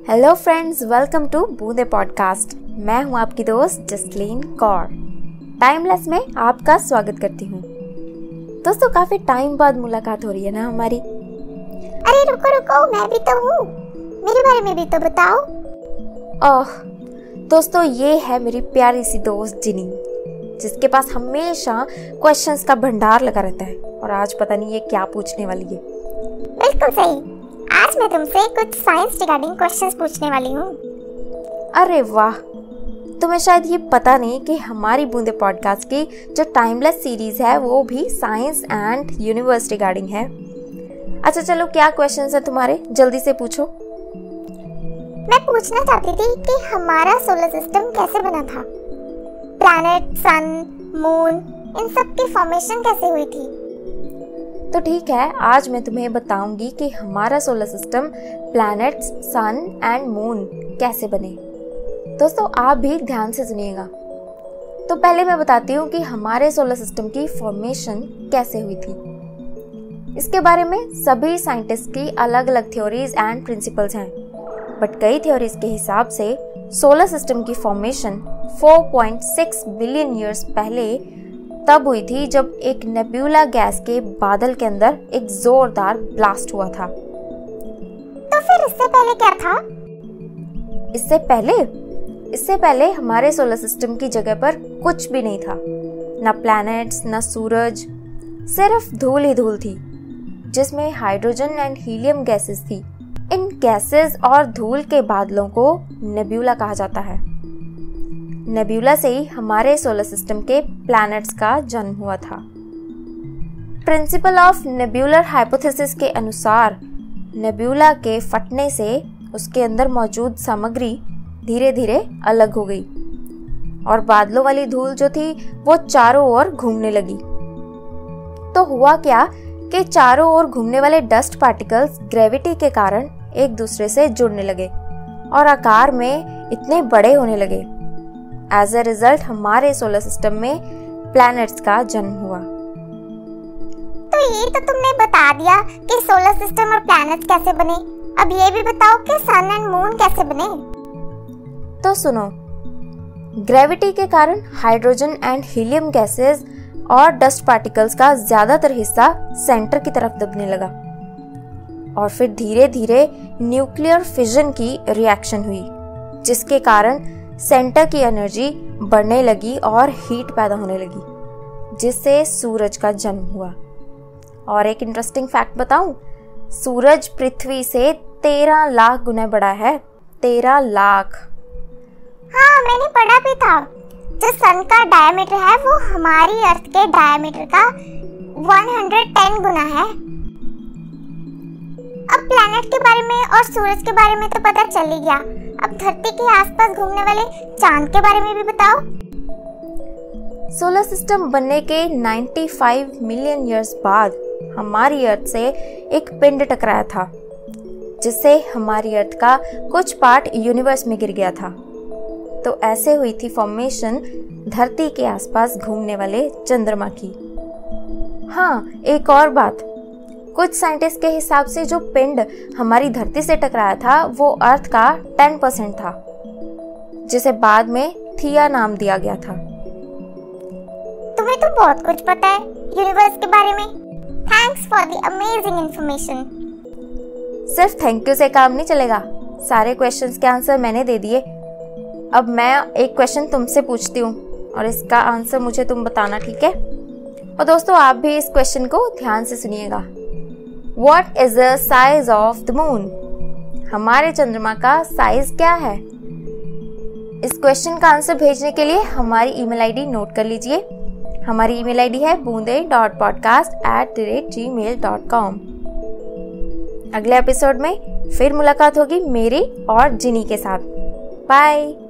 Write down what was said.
Hello friends, welcome to बूंदे podcast. मैं हूं आपकी दोस्त जसलीन कौर। टाइमलेस में आपका स्वागत करती हूं। दोस्तों, काफी टाइम बाद मुलाकात हो रही है ना हमारी। अरे रुको, मैं भी तो हूँ, मेरे बारे में भी तो बताओ। दोस्तों, ये है मेरी प्यारी सी दोस्त जिनी, जिसके पास हमेशा क्वेश्चंस का भंडार लगा रहता है। और आज पता नहीं ये क्या पूछने वाली है। बिल्कुल सही, आज मैं तुमसे कुछ साइंस रिगार्डिंग क्वेश्चंस पूछने वाली हूँ। अरे वाह, तुम्हें शायद ये पता नहीं कि हमारी बूंदे पॉडकास्ट की जो टाइमलेस सीरीज है वो भी साइंस एंड यूनिवर्स रिगार्डिंग है। अच्छा चलो, क्या क्वेश्चंस है तुम्हारे, जल्दी से पूछो। मैं पूछना चाहती थी कि हमारा सोलर सिस्टम कैसे बना था। प्लैनेट, सन, मून, इन सब की फॉर्मेशन कैसे हुई थी? तो ठीक है, आज मैं तुम्हें बताऊंगी कि हमारा solar system, planets, sun and moon कैसे बने। दोस्तों, आप भी ध्यान से सुनिएगा। तो पहले मैं बताती हूँ कि हमारे सोलर सिस्टम की फॉर्मेशन कैसे हुई थी। इसके बारे में सभी साइंटिस्ट की अलग अलग थ्योरीज एंड प्रिंसिपल्स हैं, बट कई थ्योरीज के हिसाब से सोलर सिस्टम की फॉर्मेशन 4.6 बिलियन ईयर्स पहले तब हुई थी, जब एक नेब्यूला गैस के बादल के अंदर एक जोरदार ब्लास्ट हुआ था। तो फिर इससे पहले क्या था? इससे पहले हमारे सोलर सिस्टम की जगह पर कुछ भी नहीं था। ना प्लैनेट्स, ना सूरज, सिर्फ धूल ही धूल थी, जिसमें हाइड्रोजन एंड हीलियम गैसेस थी। इन गैसेस और धूल के बादलों को नेब्यूला कहा जाता है। नेब्यूला से ही हमारे सोलर सिस्टम के प्लैनेट्स का जन्म हुआ था। प्रिंसिपल ऑफ नेब्यूलर हाइपोथेसिस के अनुसार नेब्यूला के फटने से उसके अंदर मौजूद सामग्री धीरे धीरे अलग हो गई और बादलों वाली धूल जो थी वो चारों ओर घूमने लगी। तो हुआ क्या कि चारों ओर घूमने वाले डस्ट पार्टिकल्स ग्रेविटी के कारण एक दूसरे से जुड़ने लगे और आकार में इतने बड़े होने लगे। एज ए रिजल्ट हमारे सोलर सिस्टम में प्लैनेट्स का जन्म हुआ। तो ये तो तुमने बता दिया कि सोलर सिस्टम और प्लैनेट्स कैसे बने। अब ये भी बताओ कि सन एंड मून कैसे बने। तो सुनो, ग्रेविटी के कारण हाइड्रोजन एंड हीलियम गैसेस और डस्ट पार्टिकल्स का ज्यादातर हिस्सा सेंटर की तरफ दबने लगा और फिर धीरे धीरे न्यूक्लियर फिजन की रिएक्शन हुई, जिसके कारण सेंटर की एनर्जी बढ़ने लगी और हीट पैदा होने लगी, जिससे सूरज का जन्म हुआ। और एक इंटरेस्टिंग फैक्ट बताऊं, सूरज पृथ्वी से 13 लाख गुना बड़ा है। 13 लाख। हाँ, मैंने पढ़ा भी था। जो सन का डायमीटर है वो हमारी अर्थ के डायमीटर का 110 गुना है। अब प्लैनेट के बारे में और सूरज के बारे में तो पता चल ही गया। अब धरती के आसपास घूमने वाले चांद के बारे में भी बताओ। सोलर सिस्टम बनने के 95 मिलियन ईयर्स बाद हमारी अर्थ से एक पिंड टकराया था, जिससे हमारी अर्थ का कुछ पार्ट यूनिवर्स में गिर गया था। तो ऐसे हुई थी फॉर्मेशन धरती के आसपास घूमने वाले चंद्रमा की। हाँ, एक और बात, कुछ साइंटिस्ट के हिसाब से जो पिंड हमारी धरती से टकराया था वो अर्थ का 10% था, जिसे बाद में थिया नाम दिया गया था। तुम्हें तो बहुत कुछ पता है यूनिवर्स के बारे में। Thanks for the amazing information. सिर्फ थैंक यू से काम नहीं चलेगा, सारे क्वेश्चंस के आंसर मैंने दे दिए। अब मैं एक क्वेश्चन तुमसे पूछती हूँ और इसका आंसर मुझे तुम बताना, ठीक है? और दोस्तों, आप भी इस क्वेश्चन को ध्यान से सुनिएगा। What is the size of the moon? हमारे चंद्रमा का साइज क्या है? इस क्वेश्चन का आंसर भेजने के लिए हमारी ईमेल आईडी नोट कर लीजिए। हमारी ईमेल आईडी है boonde.podcast@gmail.com। अगले एपिसोड में फिर मुलाकात होगी मेरी और जिनी के साथ। बाय।